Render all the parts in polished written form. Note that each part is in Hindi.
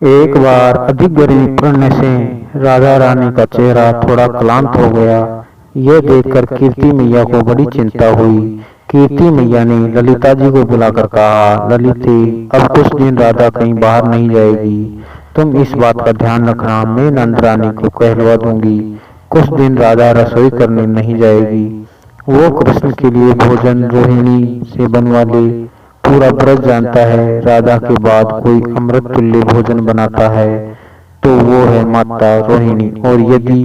एक बार अधिक गर्मी पड़ने से राधा रानी का चेहरा थोड़ा क्लांत हो गया। यह देखकर कीर्ति मैया को बड़ी चिंता हुई। कीर्ति मैया ने ललिता जी को बुलाकर कहा, ललिते, अब कुछ दिन राधा कहीं बाहर नहीं जाएगी। तुम इस बात का ध्यान रखना, मैं नंद रानी को कहलवा दूंगी। कुछ दिन राधा रसोई करने नहीं जाएगी। वो कृष्ण के लिए भोजन रोहिणी से बनवा ले। पूरा ब्रज जानता है राधा के बाद कोई अमृत तुल्य भोजन बनाता है तो वो है माता रोहिणी। और यदि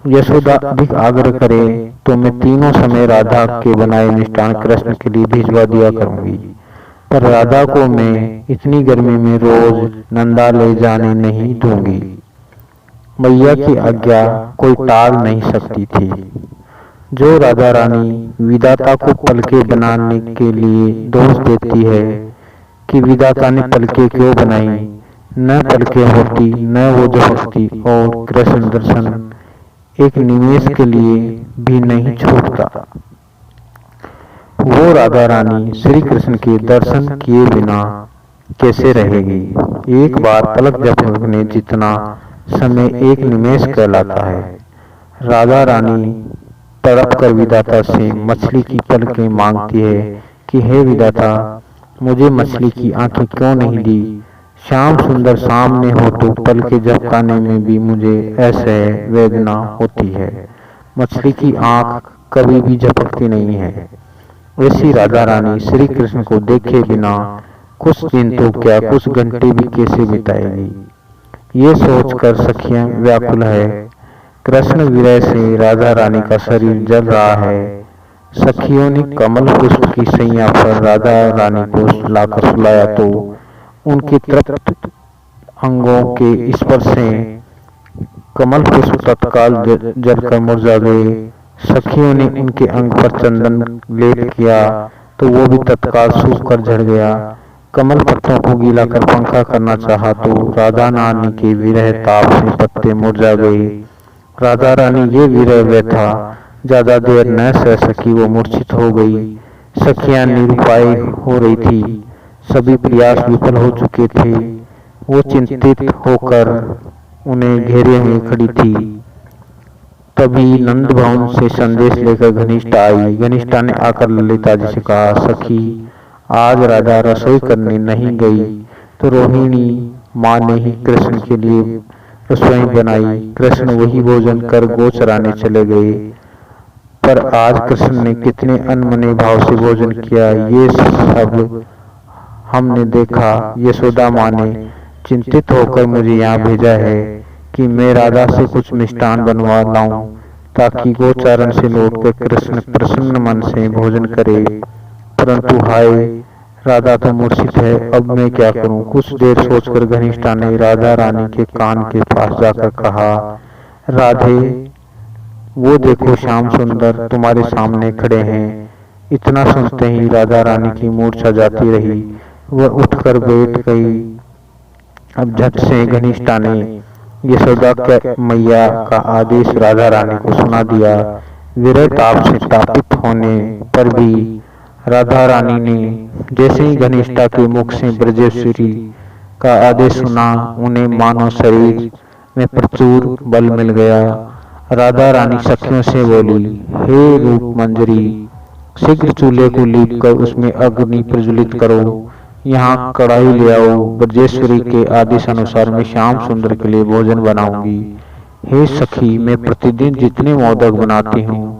यशोदा अधिक आग्रह करे तो मैं तीनों समय राधा के बनाए मिष्टान कृष्ण के लिए भिजवा दिया करूंगी। पर राधा को मैं इतनी गर्मी में रोज नंदा ले जाने नहीं दूंगी। मैया की आज्ञा कोई टाल नहीं सकती थी। जो राधा रानी विधाता को पलके बनाने के लिए दोष देती है कि विधाता ने पलके क्यों बनाई, न पलके होती न वो झपकती और कृष्ण दर्शन एक निमेष के लिए भी नहीं छूटता। वो राधा रानी श्री कृष्ण के दर्शन किए बिना कैसे रहेगी। एक बार पलक झपकने जितना समय एक निमेष कहलाता है। राधा रानी तड़प कर विधाता से मछली की पलकें मांगती है कि हे विधाता, मुझे मछली की आंखें क्यों नहीं दी। श्याम सुंदर सामने हो तो पलकें झपकाने में भी मुझे ऐसे वेदना होती है। मछली की आंख कभी भी झपकती नहीं है। ऐसी राधा रानी श्री कृष्ण को देखे बिना कुछ दिन तो क्या कुछ घंटे भी कैसे बिताएगी। ये सोचकर सखियां व्याकुल है। कृष्ण विरह से राधा रानी का शरीर जल रहा है। सखियों ने कमल पुष्प की सैया पर राधा रानी को लाकर सुलाया तो उनके तृप्त अंगों के स्पर्श से कमल पुष्प तत्काल जलकर मुरझा गए। सखियों ने उनके अंग पर चंदन लेप किया तो वो भी तत्काल सूख कर झड़ गया। कमल पत्तों को गीला कर पंखा करना चाहा तो राधा रानी के विरह ताप से पत्ते मुरझा गए। राधा रानी ये विरह व्यथा ज्यादा देर न सह सकी, वो मूर्छित हो गई। सखियां निरुपाय हो रही थी, सभी प्रयास विफल हो चुके थे। वो चिंतित होकर उन्हें घेरे हुए खड़ी थी। तभी नंद भवन से संदेश लेकर घनिष्ठा आई। घनिष्ठा ने आकर ललिता जी से कहा, सखी, आज राधा रसोई करने नहीं गई तो रोहिणी माँ ने ही कृष्ण के लिए रसोई बनाई। कृष्ण वही भोजन कर गो चराने चले गए। पर आज कृष्ण ने कितने अनमने भाव से भोजन किया, ये सब हमने देखा। यशोदा माँ ने चिंतित होकर मुझे यहाँ भेजा है कि मैं राधा से कुछ मिष्टान बनवा लाऊं ताकि गोचारण से लौटकर कृष्ण प्रसन्न मन से भोजन करे। परंतु हाय, राधा तो मूर्छित है, अब मैं क्या करूं। कुछ देर सोचकर घनिष्ठा ने राधा रानी के कान के पास जाकर कहा, राधे, वो देखो श्याम सुंदर तुम्हारे सामने खड़े हैं। इतना सुनते ही राधा रानी की मूर्छा जाती रही, वह उठकर बैठ गई। अब झट से घनिष्ठा ने यशोदा मैया का आदेश राधा रानी को सुना दिया। विरह ताप से तापित होने पर भी राधा रानी ने जैसे ही घनिष्ठा के मुख से ब्रजेश्वरी का आदेश सुना, उन्हें मानो शरीर में प्रचुर बल मिल गया। राधा रानी सखियों से बोली, हे रूप मंजरी, शीघ्र चूल्हे को लीप कर उसमें अग्नि प्रज्वलित करो। यहाँ कढ़ाई ले आओ। ब्रजेश्वरी के आदेश अनुसार मैं श्याम सुंदर के लिए भोजन बनाऊंगी। हे सखी, मैं प्रतिदिन जितने मोदक बनाती हूँ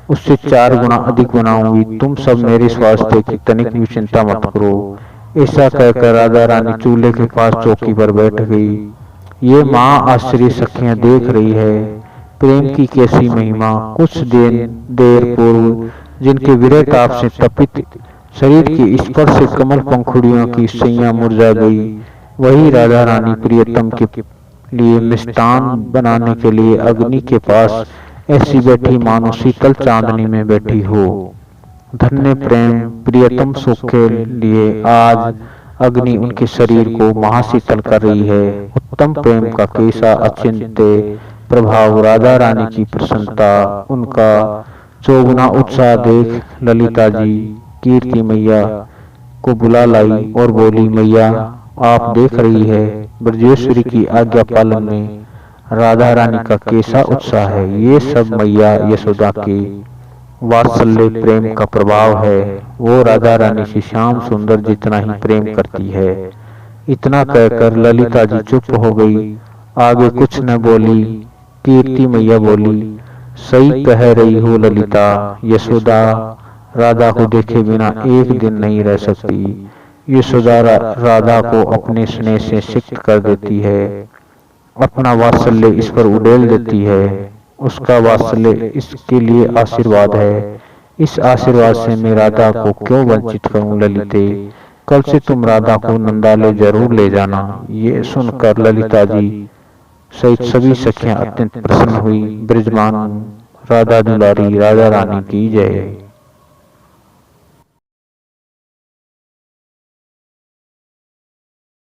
उससे 4 गुना अधिक बनाऊंगी। तुम सब मेरे स्वास्थ्य की तनिक भी चिंता मत करो। ऐसा कहकर राधा रानी चूल्हे के पास चौकी पर बैठ गई। ये माँ आश्चर्य सखियां देख रही है। प्रेम की कैसी महिमा। कुछ देर पूर्व जिनके विरह ताप से तपित शरीर के स्पर्श से कमल पंखुड़ियों की सैया मुरझा गई, वही राधा रानी प्रियतम के लिए मिष्टान बनाने के लिए अग्नि के पास ऐसी बैठी मानो शीतल चांदनी में बैठी हो। धन्य प्रेम प्रियतम सुख के लिए आज अग्नि उनके शरीर को महाशीतल कर रही है। उत्तम प्रेम का कैसा अचिंत्य प्रभाव। राधा रानी की प्रसन्नता, उनका चौगुना उत्साह देख ललिता जी कीर्ति मैया को बुला लाई और बोली, मैया, आप देख रही है ब्रजेश्वरी की आज्ञा पालन में राधा रानी का कैसा उत्साह है। ये सब मैया यशोदा के वात्सल्य प्रेम का प्रभाव है। वो राधा रानी से श्याम सुंदर जितना ही प्रेम करती है। इतना कहकर ललिता जी चुप हो गई, आगे कुछ न बोली। कीर्ति मैया बोली, सही कह रही हो ललिता, यशोदा राधा को देखे बिना एक दिन नहीं रह सकती। यशोदा राधा को अपने स्नेह से सिक्त कर देती है, अपना वात्सल्य इस पर उड़ेल देती है। उसका वात्सल्य इसके लिए आशीर्वाद है। इस आशीर्वाद से मैं राधा को क्यों वंचित करूं ललिते। कल से तुम राधा को नंदालय जरूर ले जाना। ये सुनकर ललिता जी सहित सभी सखियां अत्यंत प्रसन्न हुई। ब्रजमान राधा दुलारी राधा रानी की जय।